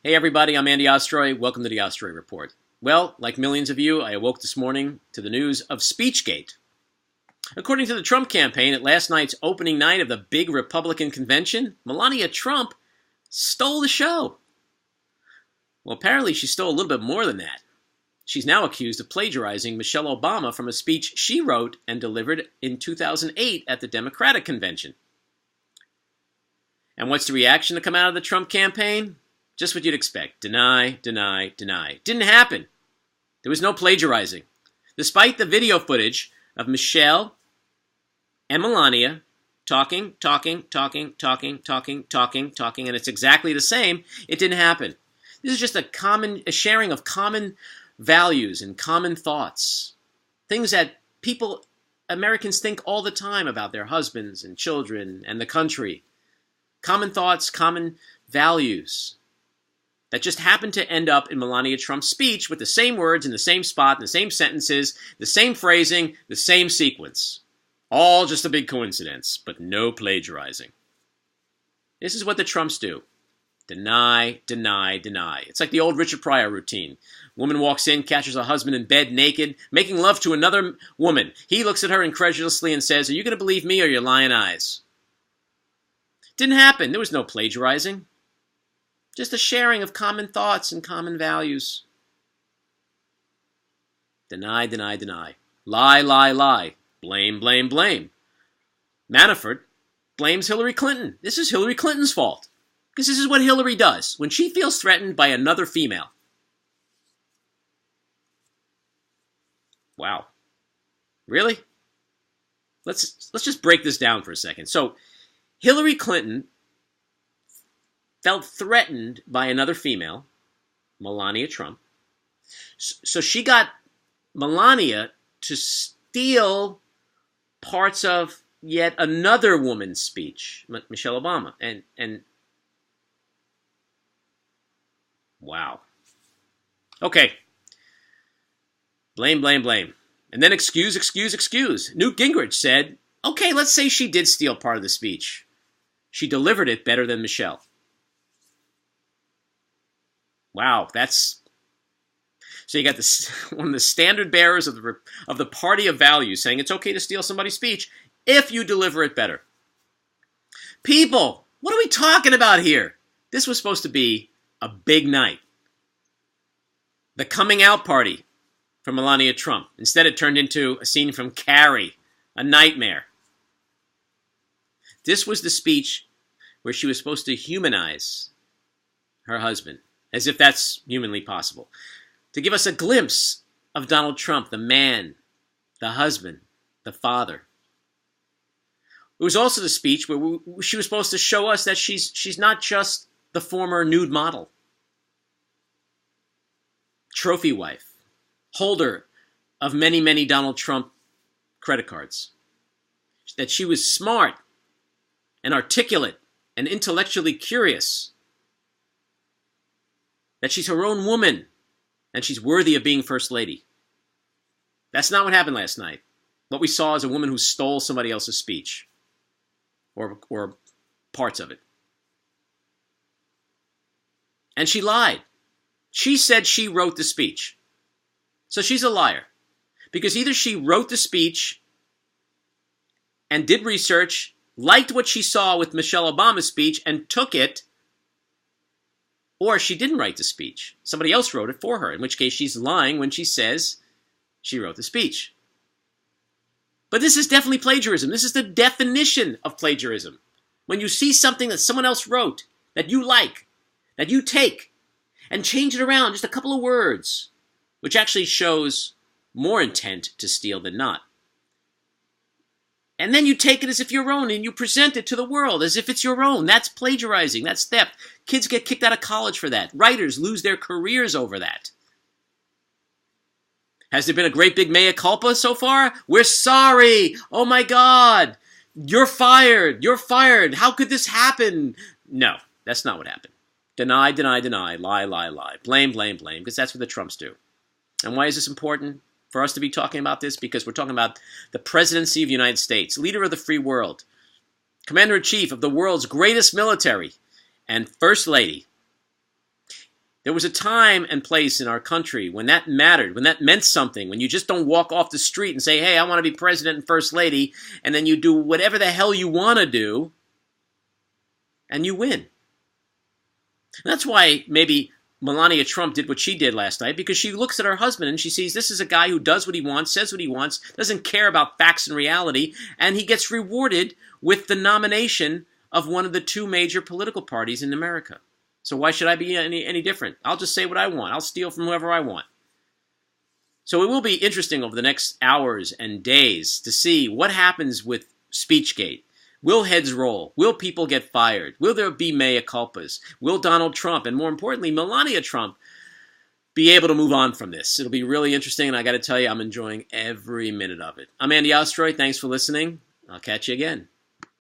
Hey everybody, I'm Andy Ostroy. Welcome to the Ostroy Report. Well, like millions of you, I awoke this morning to the news of Speechgate. According to the Trump campaign, at last night's opening night of the big Republican convention, Melania Trump stole the show. Well, apparently she stole a little bit more than that. She's now accused of plagiarizing Michelle Obama from a speech she wrote and delivered in 2008 at the Democratic convention. And what's the reaction to come out of the Trump campaign? Just what you'd expect. Deny, deny, deny. Didn't happen. There was no plagiarizing. Despite the video footage of Michelle and Melania talking, and it's exactly the same, it didn't happen. This is just a sharing of common values and common thoughts. Things that Americans think all the time about their husbands and children and the country. Common thoughts, common values that just happened to end up in Melania Trump's speech with the same words in the same spot, in the same sentences, the same phrasing, the same sequence. All just a big coincidence, but no plagiarizing. This is what the Trumps do. Deny, deny, deny. It's like the old Richard Pryor routine. Woman walks in, catches her husband in bed naked, making love to another woman. He looks at her incredulously and says, "Are you going to believe me or your lying eyes?" Didn't happen. There was no plagiarizing. Just a sharing of common thoughts and common values. Deny, deny, deny. Lie, lie, lie. Blame, blame, blame. Manafort blames Hillary Clinton. This is Hillary Clinton's fault. Because this is what Hillary does when she feels threatened by another female. Wow. Really? Let's just break this down for a second. So, Hillary Clinton felt threatened by another female, Melania Trump. So she got Melania to steal parts of yet another woman's speech, Michelle Obama. And wow. Okay. Blame, blame, blame. And then excuse, excuse, excuse. Newt Gingrich said, okay, let's say she did steal part of the speech. She delivered it better than Michelle. Wow, that's... So you got this, one of the standard bearers of the party of values saying it's okay to steal somebody's speech if you deliver it better. People, what are we talking about here? This was supposed to be a big night. The coming out party for Melania Trump. Instead, it turned into a scene from Carrie, a nightmare. This was the speech where she was supposed to humanize her husband, as if that's humanly possible. To give us a glimpse of Donald Trump, the man, the husband, the father. It was also the speech where she was supposed to show us that she's not just the former nude model, trophy wife, holder of many, many Donald Trump credit cards. That she was smart and articulate and intellectually curious. That she's her own woman and she's worthy of being First Lady. That's not what happened last night. What we saw is a woman who stole somebody else's speech or parts of it. And she lied. She said she wrote the speech. So she's a liar. Because either she wrote the speech and did research, liked what she saw with Michelle Obama's speech and took it, or she didn't write the speech. Somebody else wrote it for her, in which case she's lying when she says she wrote the speech. But this is definitely plagiarism. This is the definition of plagiarism. When you see something that someone else wrote, that you like, that you take, and change it around just a couple of words, which actually shows more intent to steal than not. And then you take it as if your own and you present it to the world as if it's your own. That's plagiarizing. That's theft. Kids get kicked out of college for that. Writers lose their careers over that. Has there been a great big mea culpa so far? We're sorry. Oh my God. You're fired. You're fired. How could this happen? No, that's not what happened. Deny, deny, deny. Lie, lie, lie. Blame, blame, blame. Because that's what the Trumps do. And why is this important for us to be talking about this? Because we're talking about the presidency of the United States, leader of the free world, commander-in-chief of the world's greatest military, and first lady. There was a time and place in our country when that mattered, when that meant something, when you just don't walk off the street and say, hey, I want to be president and first lady, and then you do whatever the hell you want to do, and you win. And that's why maybe Melania Trump did what she did last night, because she looks at her husband and she sees this is a guy who does what he wants, says what he wants, doesn't care about facts and reality, and he gets rewarded with the nomination of one of the two major political parties in America. So why should I be any different? I'll just say what I want. I'll steal from whoever I want. So it will be interesting over the next hours and days to see what happens with Speechgate. Will heads roll? Will people get fired? Will there be mea culpas? Will Donald Trump, and more importantly, Melania Trump, be able to move on from this? It'll be really interesting, and I got to tell you, I'm enjoying every minute of it. I'm Andy Ostroy. Thanks for listening. I'll catch you again.